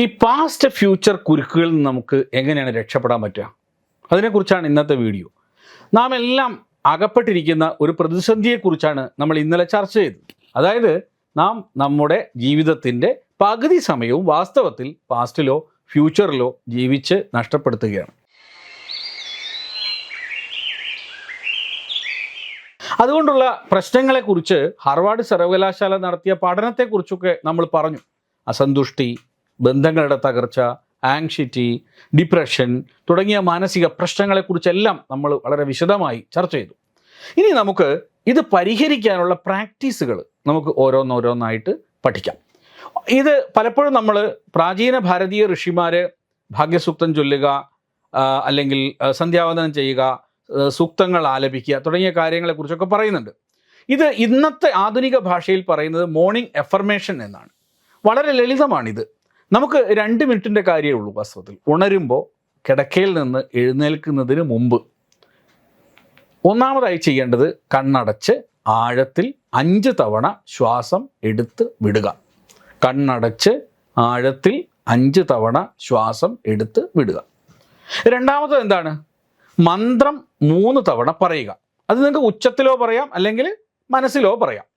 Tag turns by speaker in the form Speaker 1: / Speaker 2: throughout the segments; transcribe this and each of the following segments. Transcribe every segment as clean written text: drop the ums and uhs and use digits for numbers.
Speaker 1: ഈ past future കുരുക്കുകളിൽ നിന്ന് നമുക്ക് എങ്ങനെയാണ് രക്ഷപ്പെടാൻ പറ്റുക? അതിനെക്കുറിച്ചാണ് ഇന്നത്തെ വീഡിയോ. നാം എല്ലാം അകപ്പെട്ടിരിക്കുന്ന ഒരു പ്രതിസന്ധിയെക്കുറിച്ചാണ് നമ്മൾ ഇന്നലെ ചർച്ച ചെയ്തത്. അതായത് നാം നമ്മുടെ ജീവിതത്തിൻ്റെ പകുതി സമയവും വാസ്തവത്തിൽ പാസ്റ്റിലോ ഫ്യൂച്ചറിലോ ജീവിച്ച് നഷ്ടപ്പെടുത്തുകയാണ്. അതുകൊണ്ടുള്ള പ്രശ്നങ്ങളെക്കുറിച്ച് ഹാർവാർഡ് സർവകലാശാല നടത്തിയ പഠനത്തെക്കുറിച്ചൊക്കെ നമ്മൾ പറഞ്ഞു. അസന്തുഷ്ടി, ബന്ധങ്ങളുടെ തകർച്ച, ആങ്ഷൈറ്റി, ഡിപ്രഷൻ തുടങ്ങിയ മാനസിക പ്രശ്നങ്ങളെക്കുറിച്ചെല്ലാം നമ്മൾ വളരെ വിശദമായി ചർച്ച ചെയ്തു. ഇനി നമുക്ക് ഇത് പരിഹരിക്കാനുള്ള പ്രാക്ടീസുകൾ നമുക്ക് ഓരോന്നോരോന്നായിട്ട് പഠിക്കാം. ഇത് പലപ്പോഴും നമ്മൾ പ്രാചീന ഭാരതീയ ഋഷിമാർ ഭാഗ്യസൂക്തം ചൊല്ലുക, അല്ലെങ്കിൽ സന്ധ്യാവന്ദനം ചെയ്യുക, സൂക്തങ്ങൾ ആലപിക്കുക തുടങ്ങിയ കാര്യങ്ങളെക്കുറിച്ചൊക്കെ പറയുന്നുണ്ട്. ഇത് ഇന്നത്തെ ആധുനിക ഭാഷയിൽ പറയുന്നത് മോർണിംഗ് എഫർമേഷൻ എന്നാണ്. വളരെ ലളിതമാണിത്. നമുക്ക് 2 മിനിറ്റിൻ്റെ കാര്യമേ ഉള്ളൂ. വാസ്തവത്തിൽ ഉണരുമ്പോൾ കിടക്കയിൽ നിന്ന് എഴുന്നേൽക്കുന്നതിന് മുമ്പ് ഒന്നാമതായി ചെയ്യേണ്ടത് കണ്ണടച്ച് ആഴത്തിൽ 5 തവണ ശ്വാസം എടുത്ത് വിടുക. കണ്ണടച്ച് ആഴത്തിൽ 5 തവണ ശ്വാസം എടുത്ത് വിടുക. രണ്ടാമത് എന്താണ്? മന്ത്രം 3 തവണ പറയുക. അത് നിങ്ങൾക്ക് ഉച്ചത്തിലോ പറയാം, അല്ലെങ്കിൽ മനസ്സിലോ പറയാം.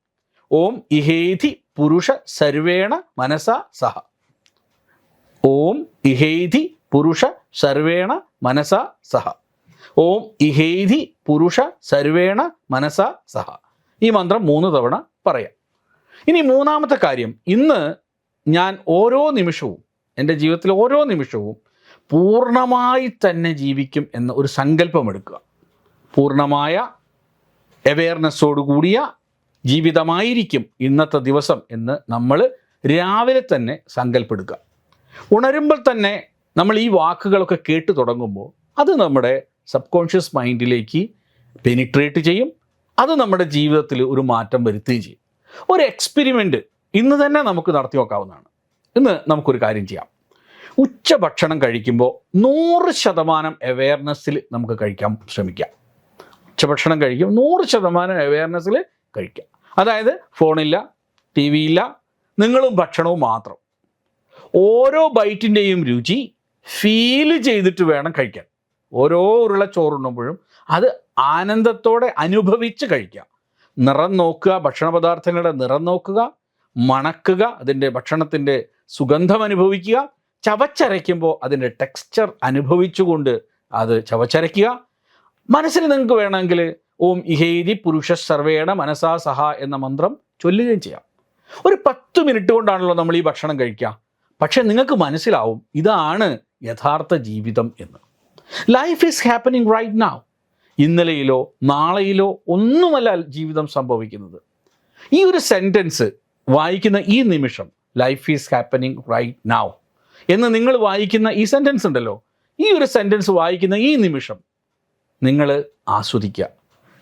Speaker 1: ഓം ഇഹേധി പുരുഷ സർവേണ മനസാ സഹ. ഓം ഇഹേധി പുരുഷ സർവേണ മനസാ സഹ. ഓം ഇഹേധി പുരുഷ സർവേണ മനസാ സഹ. ഈ മന്ത്രം 3 തവണ പറയാം. ഇനി മൂന്നാമത്തെ കാര്യം, ഇന്ന് ഞാൻ ഓരോ നിമിഷവും, എൻ്റെ ജീവിതത്തിൽ ഓരോ നിമിഷവും പൂർണ്ണമായി തന്നെ ജീവിക്കും എന്ന ഒരു സങ്കല്പം എടുക്കുക. പൂർണ്ണമായ അവെയർനെസ്സോടു കൂടിയ ജീവിതമായിരിക്കും ഇന്നത്തെ ദിവസം എന്ന് നമ്മൾ രാവിലെ തന്നെ സങ്കല്പെടുക്കുക. ഉണരുമ്പോൾ തന്നെ നമ്മൾ ഈ വാക്കുകളൊക്കെ കേട്ടു തുടങ്ങുമ്പോൾ അത് നമ്മുടെ സബ് കോൺഷ്യസ് മൈൻഡിലേക്ക് പെനിട്രേറ്റ് ചെയ്യും. അത് നമ്മുടെ ജീവിതത്തിൽ ഒരു മാറ്റം വരുത്തുകയും ചെയ്യും. ഒരു എക്സ്പെരിമെൻ്റ് ഇന്ന് തന്നെ നമുക്ക് നടത്തി നോക്കാവുന്നതാണ്. ഇന്ന് നമുക്കൊരു കാര്യം ചെയ്യാം. ഉച്ചഭക്ഷണം കഴിക്കുമ്പോൾ 100% അവെയർനെസ്സിൽ നമുക്ക് കഴിക്കാൻ ശ്രമിക്കാം. ഉച്ചഭക്ഷണം കഴിക്കും 100% അവെയർനെസ്സിൽ കഴിക്കാം. അതായത് ഫോണില്ല, ടി വി ഇല്ല, നിങ്ങളും ഭക്ഷണവും മാത്രം. ഓരോ ബൈറ്റിൻ്റെയും രുചി ഫീല് ചെയ്തിട്ട് വേണം കഴിക്കാൻ. ഓരോ ഉരുള ചോറുണ്ണുമ്പോഴും അത് ആനന്ദത്തോടെ അനുഭവിച്ച് കഴിക്കുക. നിറം നോക്കുക, ഭക്ഷണ പദാർത്ഥങ്ങളുടെ നിറം നോക്കുക, മണക്കുക, അതിൻ്റെ ഭക്ഷണത്തിൻ്റെ സുഗന്ധം അനുഭവിക്കുക, ചവച്ചരയ്ക്കുമ്പോൾ അതിൻ്റെ ടെക്സ്ചർ അനുഭവിച്ചുകൊണ്ട് അത് ചവച്ചരയ്ക്കുക. മനസ്സിൽ നിങ്ങൾക്ക് വേണമെങ്കിൽ ഓം ഇഹേതി പുരുഷ സർവേണ മനസാ സഹ എന്ന മന്ത്രം ചൊല്ലുകയും ചെയ്യാം. ഒരു 10 മിനിറ്റ് കൊണ്ടാണല്ലോ നമ്മൾ ഈ ഭക്ഷണം കഴിക്കുക. പക്ഷെ നിങ്ങൾക്ക് മനസ്സിലാവും ഇതാണ് യഥാർത്ഥ ജീവിതം എന്ന്. Life is happening right now. ഇന്നലെയിലോ നാളെയിലോ ഒന്നുമല്ല ജീവിതം സംഭവിക്കുന്നത്. ഈ ഒരു സെൻറ്റൻസ് വായിക്കുന്ന ഈ നിമിഷം, life is happening right now എന്ന് നിങ്ങൾ വായിക്കുന്ന ഈ സെൻറ്റൻസ് ഉണ്ടല്ലോ, ഈ ഒരു സെൻറ്റൻസ് വായിക്കുന്ന ഈ നിമിഷം നിങ്ങൾ ആസ്വദിക്കുക.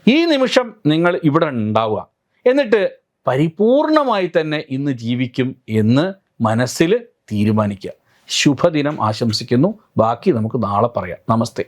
Speaker 1: ഈ നിമിഷം നിങ്ങൾ ഇവിടെ ഉണ്ടാവുക. എന്നിട്ട് പരിപൂർണമായി തന്നെ ഇന്ന് ജീവിക്കും എന്ന് മനസ്സിൽ തീരുമാനിക്കുക. ശുഭദിനം ആശംസിക്കുന്നു. ബാക്കി നമുക്ക് നാളെ പറയാം. നമസ്തേ.